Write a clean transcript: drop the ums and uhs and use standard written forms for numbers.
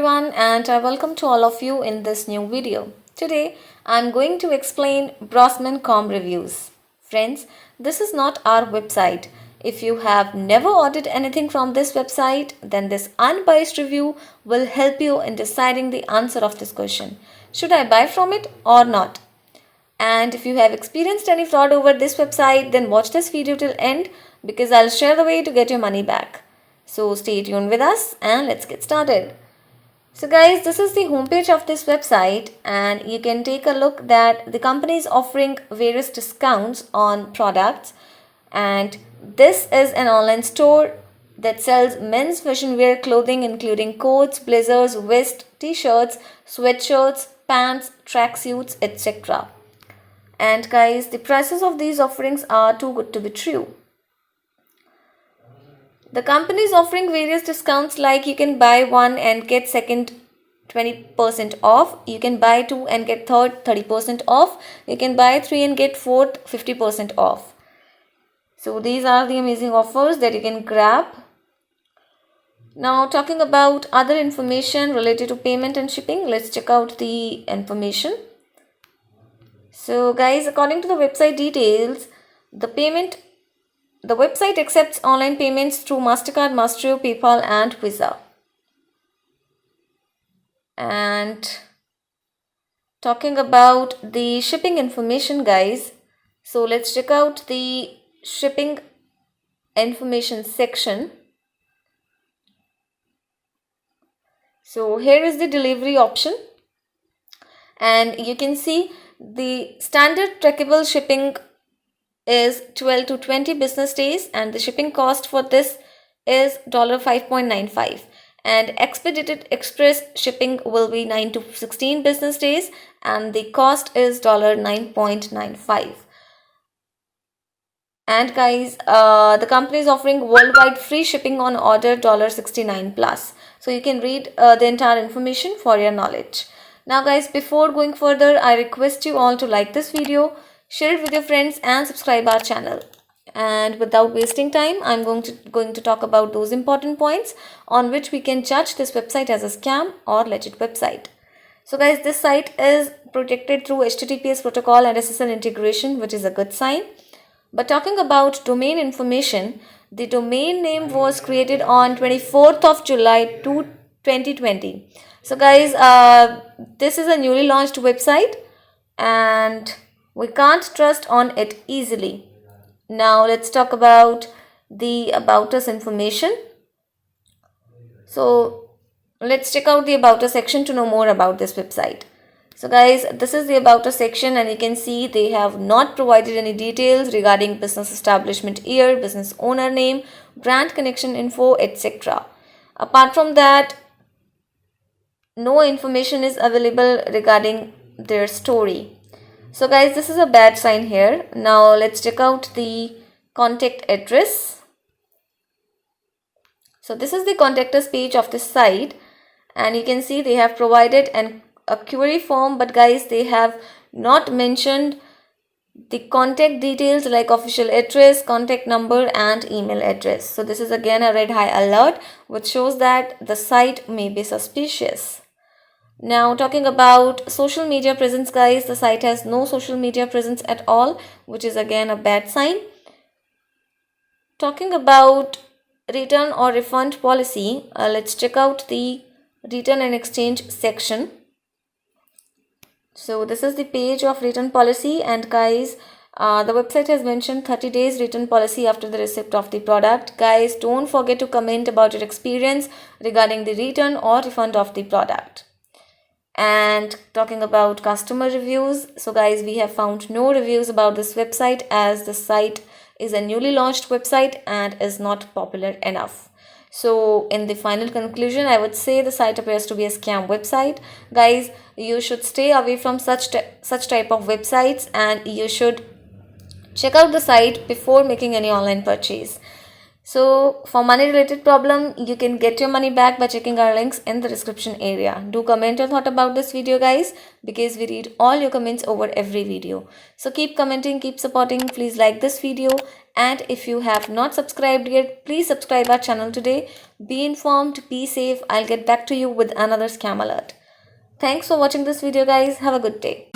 everyone, and I welcome to all of you in this new video. Today I am going to explain Brosman.com reviews. Friends, this is not our website. If you have never ordered anything from this website, then this unbiased review will help you in deciding the answer of this question. Should I buy from it or not? And if you have experienced any fraud over this website, then watch this video till end because I'll share the way to get your money back. So stay tuned with us and let's get started. So guys, this is the homepage of this website and you can take a look that the company is offering various discounts on products, and this is an online store that sells men's fashion wear clothing including coats, blazers, vests, t-shirts, sweatshirts, pants, tracksuits, etc. And guys, the prices of these offerings are too good to be true. The company is offering various discounts like you can buy one and get second 20% off, you can buy two and get third 30% off, you can buy three and get fourth 50% off. So these are the amazing offers that you can grab. Now talking about other information related to payment and shipping, let's check out the information. So guys, according to the website details, the website accepts online payments through MasterCard, Maestro, PayPal and Visa. And talking about the shipping information guys, so let's check out the shipping information section. So here is the delivery option and you can see the standard trackable shipping is 12 to 20 business days and the shipping cost for this is $5.95, and expedited express shipping will be 9 to 16 business days and the cost is $9.95. And guys, the company is offering worldwide free shipping on order $69 plus. So you can read the entire information for your knowledge. Now guys, before going further, I request you all to like this video, share it with your friends and subscribe our channel. And without wasting time, I'm going to talk about those important points on which we can judge this website as a scam or legit website. So guys, this site is protected through HTTPS protocol and SSL integration, which is a good sign. But talking about domain information, the domain name was created on 24th of July 2020. So guys, this is a newly launched website and we can't trust on it easily. Now let's talk about the About Us information. So let's check out the About Us section to know more about this website. So guys, this is the About Us section and you can see they have not provided any details regarding business establishment year, business owner name, brand connection info, etc. Apart from that, no information is available regarding their story. So guys, this is a bad sign here. Now let's check out the contact address. So this is the contact us page of this site and you can see they have provided a query form, but guys, they have not mentioned the contact details like official address, contact number and email address. So this is again a red high alert which shows that the site may be suspicious. Now talking about social media presence guys, the site has no social media presence at all, which is again a bad sign. Talking about return or refund policy, let's check out the return and exchange section. So this is the page of return policy and guys, the website has mentioned 30 days return policy after the receipt of the product. Guys, don't forget to comment about your experience regarding the return or refund of the product. And talking about customer reviews, so guys, we have found no reviews about this website as the site is a newly launched website and is not popular enough. So in the final conclusion, I would say the site appears to be a scam website. Guys, you should stay away from such type of websites and you should check out the site before making any online purchase. So for money related problem, you can get your money back by checking our links in the description area. Do comment your thought about this video guys, because we read all your comments over every video. So keep commenting, keep supporting, please like this video And if you have not subscribed yet, please subscribe our channel today. Be informed, be safe. I'll get back to you with another scam alert. Thanks for watching this video, guys. Have a good day.